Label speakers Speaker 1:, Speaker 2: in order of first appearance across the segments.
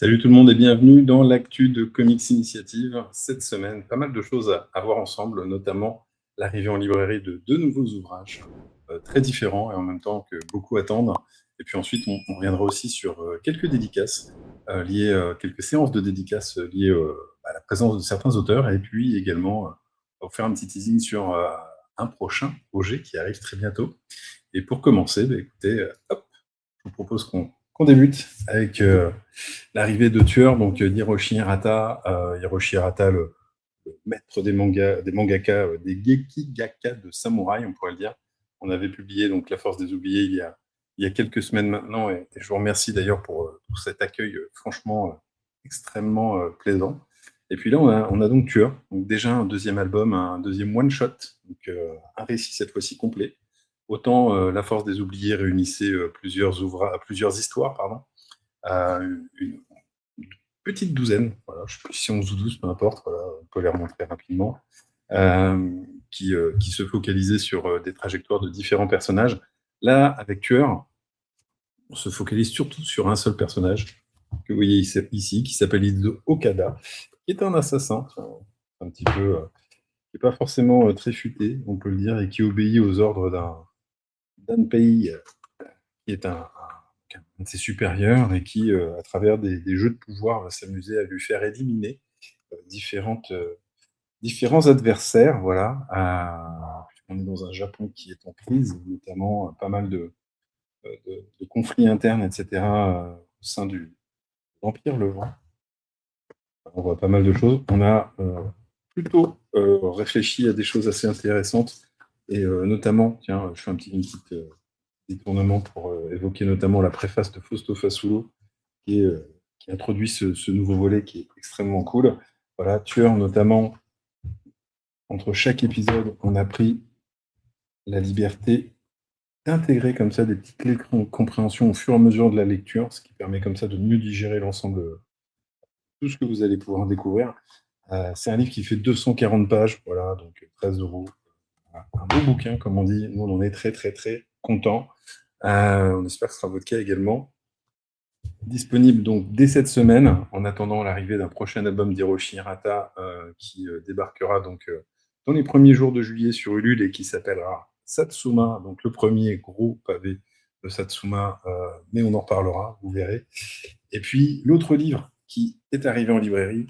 Speaker 1: Salut tout le monde et bienvenue dans l'actu de Comics Initiative. Cette semaine, pas mal de choses à voir ensemble, notamment l'arrivée en librairie de deux nouveaux ouvrages très différents et en même temps que beaucoup attendent. Et puis ensuite, on reviendra aussi sur quelques dédicaces liées, quelques séances de dédicaces liées à la présence de certains auteurs et puis également on va vous faire un petit teasing sur un prochain projet qui arrive très bientôt. Et pour commencer, écoutez, hop, je vous propose qu'on débute avec l'arrivée de Tueur, donc d'Hiroshi Hirata. Hiroshi Hirata, le maître des mangas, des mangaka, des Gekigaka de samouraï, on pourrait le dire. On avait publié donc La Force des Oubliés il y a quelques semaines maintenant, et je vous remercie d'ailleurs pour cet accueil franchement extrêmement plaisant. Et puis là, on a donc Tueur, donc déjà un deuxième album, un deuxième one-shot, donc un récit cette fois-ci complet. Autant La Force des Oubliés réunissait plusieurs histoires, pardon, une petite douzaine, voilà, je sais plus si 11 ou 12, peu importe, voilà, on peut les remontrer rapidement, qui se focalisait sur des trajectoires de différents personnages. Là, avec Tueur, on se focalise surtout sur un seul personnage que vous voyez ici, qui s'appelle Izo Okada, qui est un assassin, un petit peu, qui n'est pas forcément très futé, on peut le dire, et qui obéit aux ordres d'un pays qui est un de ses supérieurs et qui, à travers des jeux de pouvoir, va s'amuser à lui faire éliminer différents adversaires. Voilà. On est dans un Japon qui est en crise, notamment pas mal de conflits internes, etc., au sein de l'Empire Levant. On voit pas mal de choses. On a plutôt réfléchi à des choses assez intéressantes, et notamment, tiens, je fais une petite détournement pour évoquer notamment la préface de Fausto Fassulo, qui introduit ce nouveau volet qui est extrêmement cool. Voilà, Tueur notamment, entre chaque épisode, on a pris la liberté d'intégrer comme ça des petites clés de compréhension au fur et à mesure de la lecture, ce qui permet comme ça de mieux digérer l'ensemble de tout ce que vous allez pouvoir découvrir. C'est un livre qui fait 240 pages, voilà, donc 13 euros. Un beau bouquin, comme on dit. Nous, on en est très, très, très contents. On espère que ce sera votre cas également. Disponible donc dès cette semaine, en attendant l'arrivée d'un prochain album d'Hiroshi Hirata qui débarquera donc dans les premiers jours de juillet sur Ulule et qui s'appellera Satsuma, donc le premier gros pavé de Satsuma, mais on en reparlera, vous verrez. Et puis l'autre livre qui est arrivé en librairie,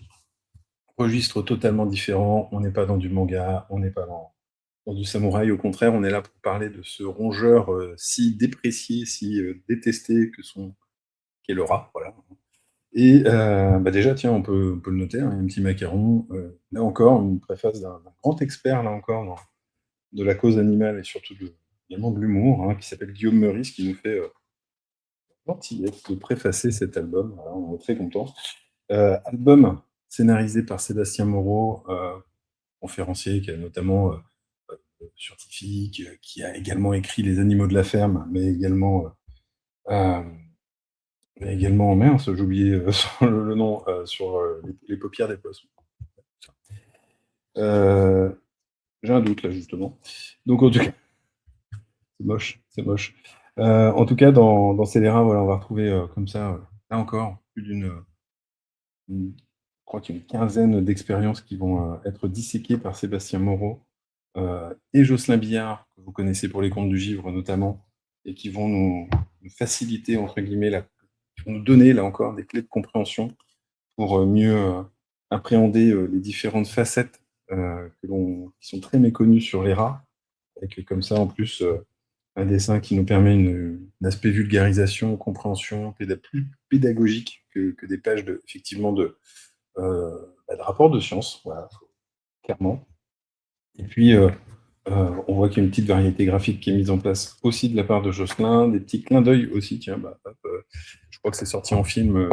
Speaker 1: registre totalement différent, on n'est pas dans du manga, on n'est pas dans du samouraï, au contraire, on est là pour parler de ce rongeur si déprécié, si détesté qu'est le rat, voilà. Et déjà, tiens, on peut le noter, hein, un petit macaron. Là encore, une préface d'un grand expert, là encore, de la cause animale et surtout également de l'humour, hein, qui s'appelle Guillaume Meurice, qui nous fait gentillesse de préfacer cet album. Voilà, on est très contents. Album scénarisé par Sébastien Moreau, conférencier, qui a notamment scientifique, qui a également écrit Les Animaux de la ferme, mais également, mince, j'ai oublié le nom, sur les paupières des poissons. J'ai un doute là, justement. Donc, en tout cas, c'est moche, c'est moche. En tout cas, dans Scélérat, voilà, on va retrouver comme ça, là encore, je crois qu'il y a une quinzaine d'expériences qui vont être disséquées par Sébastien Moreau et Jocelyn Billard, que vous connaissez pour Les Contes du Givre notamment, et qui vont nous faciliter, entre guillemets, qui vont nous donner, là encore, des clés de compréhension pour mieux appréhender les différentes facettes qui sont très méconnues sur les rats, avec comme ça, en plus, un dessin qui nous permet un aspect vulgarisation, compréhension, plus pédagogique que des pages effectivement de rapports de science, voilà, clairement. Et puis, on voit qu'il y a une petite variété graphique qui est mise en place aussi de la part de Jocelyn, des petits clins d'œil aussi, tiens, hop, je crois que c'est sorti en film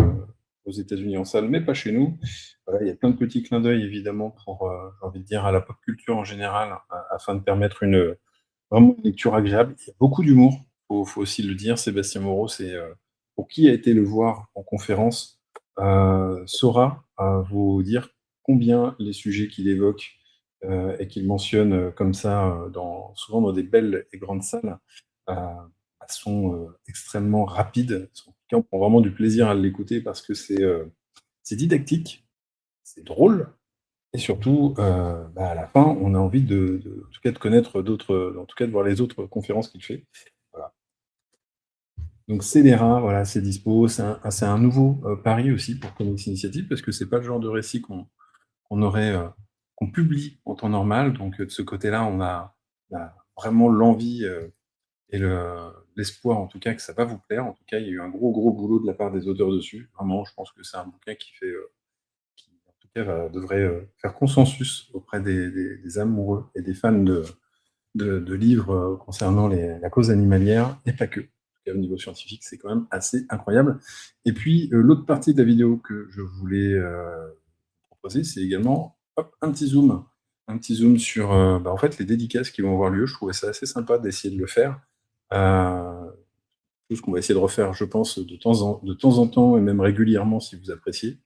Speaker 1: aux États-Unis en salle, mais pas chez nous. Voilà, il y a plein de petits clins d'œil, évidemment, pour, j'ai envie de dire, à la pop culture en général, afin de permettre vraiment une lecture agréable. Il y a beaucoup d'humour, faut aussi le dire. Sébastien Moreau, pour qui a été le voir en conférence, saura vous dire combien les sujets qu'il évoque et qu'il mentionne comme ça, souvent dans des belles et grandes salles, sont extrêmement rapides, sont cas, on prend vraiment du plaisir à l'écouter parce que c'est didactique, c'est drôle et surtout, à la fin, on a envie en tout cas de connaître d'autres, en tout cas de voir les autres conférences qu'il fait. Voilà. Donc Scélérat, voilà, c'est dispo. C'est un nouveau, pari aussi pour Comics Initiative parce que c'est pas le genre de récit qu'on aurait, qu'on publie en temps normal. Donc, de ce côté-là, on a vraiment l'envie, et l'espoir, en tout cas, que ça va vous plaire. En tout cas, il y a eu un gros, gros boulot de la part des auteurs dessus. Vraiment, je pense que c'est un bouquin qui, en tout cas, devrait faire consensus auprès des amoureux et des fans de livres concernant la cause animalière, et pas que. En tout cas, au niveau scientifique, c'est quand même assez incroyable. Et puis, l'autre partie de la vidéo que je voulais proposer, c'est également hop, un petit zoom. Un petit zoom sur en fait, les dédicaces qui vont avoir lieu. Je trouvais ça assez sympa d'essayer de le faire. Chose qu'on va essayer de refaire, je pense, de temps en temps, et même régulièrement, si vous appréciez,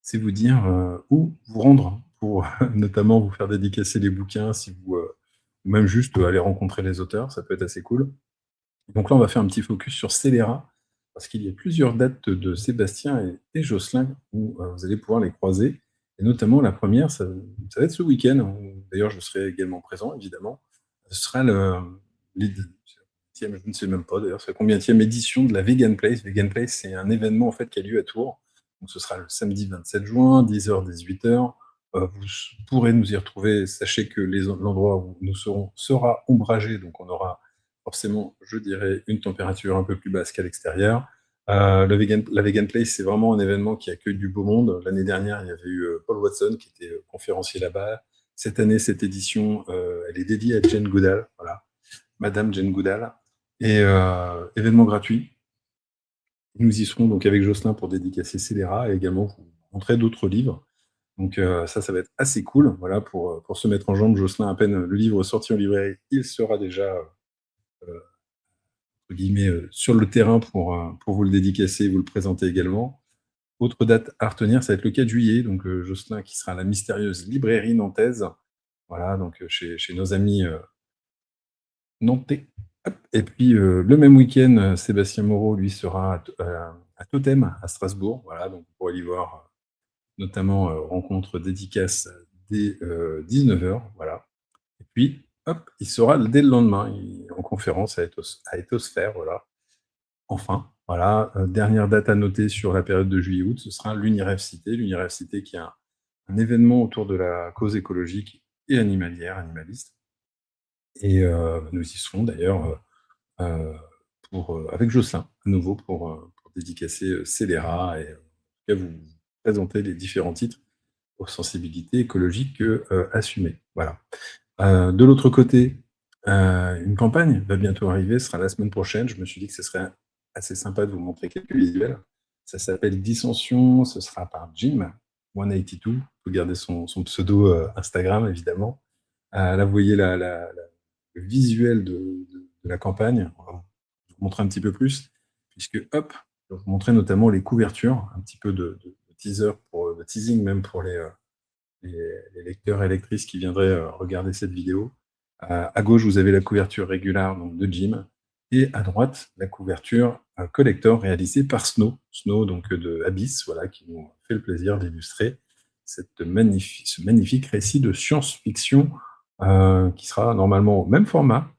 Speaker 1: c'est vous dire où vous rendre pour notamment vous faire dédicacer les bouquins, si vous, ou même juste aller rencontrer les auteurs, ça peut être assez cool. Donc là, on va faire un petit focus sur Scélérat, parce qu'il y a plusieurs dates de Sébastien et Jocelyn où vous allez pouvoir les croiser. Et notamment, la première, ça va être ce week-end, où d'ailleurs je serai également présent, évidemment. Ce sera je ne sais même pas d'ailleurs, c'est la combienième édition de la Vegan Place. Vegan Place, c'est un événement en fait qui a lieu à Tours. Donc ce sera le samedi 27 juin, 10h-18h. Vous pourrez nous y retrouver. Sachez que l'endroit où nous serons sera ombragé, donc on aura forcément, je dirais, une température un peu plus basse qu'à l'extérieur. La Vegan Place, c'est vraiment un événement qui accueille du beau monde. L'année dernière, il y avait eu Paul Watson qui était conférencier là-bas. Cette année, cette édition, elle est dédiée à Jane Goodall, voilà, Madame Jane Goodall, et événement gratuit. Nous y serons donc avec Jocelyn pour dédicacer Scélérat et également vous montrer d'autres livres. Donc ça va être assez cool, voilà, pour se mettre en jambe. Jocelyn, à peine le livre sorti en librairie, il sera déjà entre guillemets, sur le terrain pour vous le dédicacer et vous le présenter également. Autre date à retenir, ça va être le 4 juillet, donc Jocelyn qui sera à la mystérieuse librairie nantaise, voilà, donc chez nos amis nantais. Hop. Et puis le même week-end, Sébastien Moreau, lui, sera à Totem, à Strasbourg, voilà, donc vous pourrez y voir notamment rencontre dédicace dès 19h, voilà. Et puis, hop, il sera dès le lendemain en conférence à Ethosphère, voilà. Enfin, voilà, dernière date à noter sur la période de juillet-août, ce sera l'Unirêve Cité. L'Unirêve Cité qui est un événement autour de la cause écologique et animalière, animaliste. Et nous y serons d'ailleurs avec Jocelyn, à nouveau, pour dédicacer Scélérat et en tout cas vous présenter les différents titres aux sensibilités écologiques assumées. Voilà. De l'autre côté, une campagne va bientôt arriver, ce sera la semaine prochaine. Je me suis dit que ce serait assez sympa de vous montrer quelques visuels. Ça s'appelle Dissension, ce sera par Jim182. Vous pouvez garder son pseudo Instagram, évidemment. Là, vous voyez le visuel de la campagne. On va vous montrer un petit peu plus, puisque, hop, je vais vous montrer notamment les couvertures, un petit peu de teaser, de teasing même pour les lecteurs et lectrices qui viendraient regarder cette vidéo. À gauche, vous avez la couverture régulière donc, de Jim, et à droite, la couverture collector réalisée par Snow, donc de Abyss, voilà, qui nous fait le plaisir d'illustrer ce magnifique récit de science-fiction qui sera normalement au même format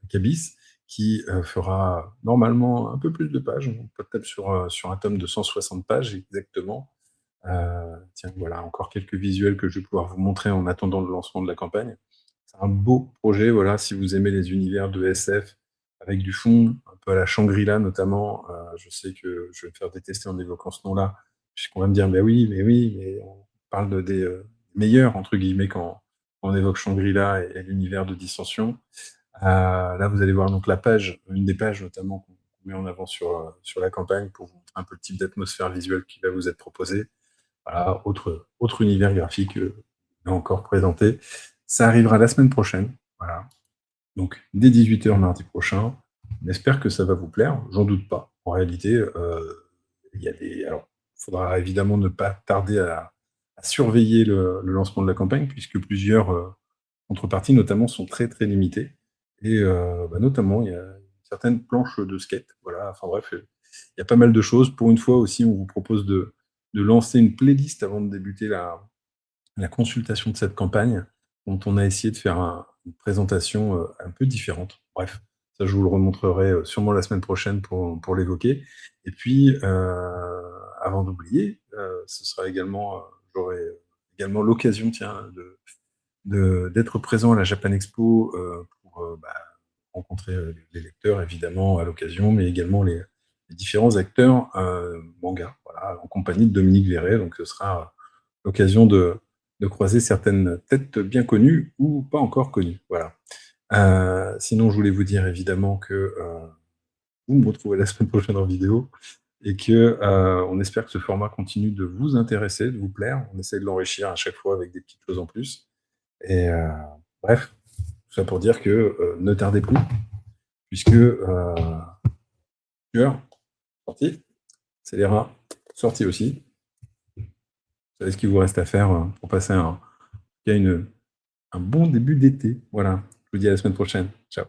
Speaker 1: qu'Abyss, qui fera normalement un peu plus de pages, peut-être sur un tome de 160 pages exactement. Tiens, voilà, encore quelques visuels que je vais pouvoir vous montrer en attendant le lancement de la campagne. C'est un beau projet, voilà, si vous aimez les univers de SF, avec du fond, un peu à la Shangri-La notamment. Je sais que je vais me faire détester en évoquant ce nom-là, puisqu'on va me dire, mais on parle des meilleurs, entre guillemets, quand on évoque Shangri-La et l'univers de Dissension. Là, vous allez voir donc une des pages notamment qu'on met en avant sur la campagne pour vous montrer un peu le type d'atmosphère visuelle qui va vous être proposée. Voilà, autre univers graphique encore présenté. Ça arrivera la semaine prochaine. Voilà. Donc, dès 18h mardi prochain. On espère que ça va vous plaire. J'en doute pas. En réalité, alors, il faudra évidemment ne pas tarder à surveiller le lancement de la campagne, puisque plusieurs contreparties, notamment, sont très, très limitées. Et notamment, il y a certaines planches de skate. Voilà. Enfin bref, Il y a pas mal de choses. Pour une fois aussi, on vous propose de lancer une playlist avant de débuter la consultation de cette campagne, dont on a essayé de faire une présentation un peu différente. Bref, ça, je vous le remontrerai sûrement la semaine prochaine pour l'évoquer. Et puis, avant d'oublier, ce sera également, j'aurai également l'occasion, tiens, d'être présent à la Japan Expo pour rencontrer les lecteurs, évidemment, à l'occasion, mais également les différents acteurs manga, voilà, en compagnie de Dominique Verret. Donc, ce sera l'occasion de croiser certaines têtes bien connues ou pas encore connues. Voilà. Sinon, je voulais vous dire évidemment que vous me retrouvez la semaine prochaine en vidéo et que on espère que ce format continue de vous intéresser, de vous plaire. On essaie de l'enrichir à chaque fois avec des petites choses en plus. Et bref, tout ça pour dire que ne tardez plus, puisque Tueur, sorti, Scélérat, sorti aussi. Vous savez ce qu'il vous reste à faire pour passer un bon début d'été. Voilà, je vous dis à la semaine prochaine. Ciao.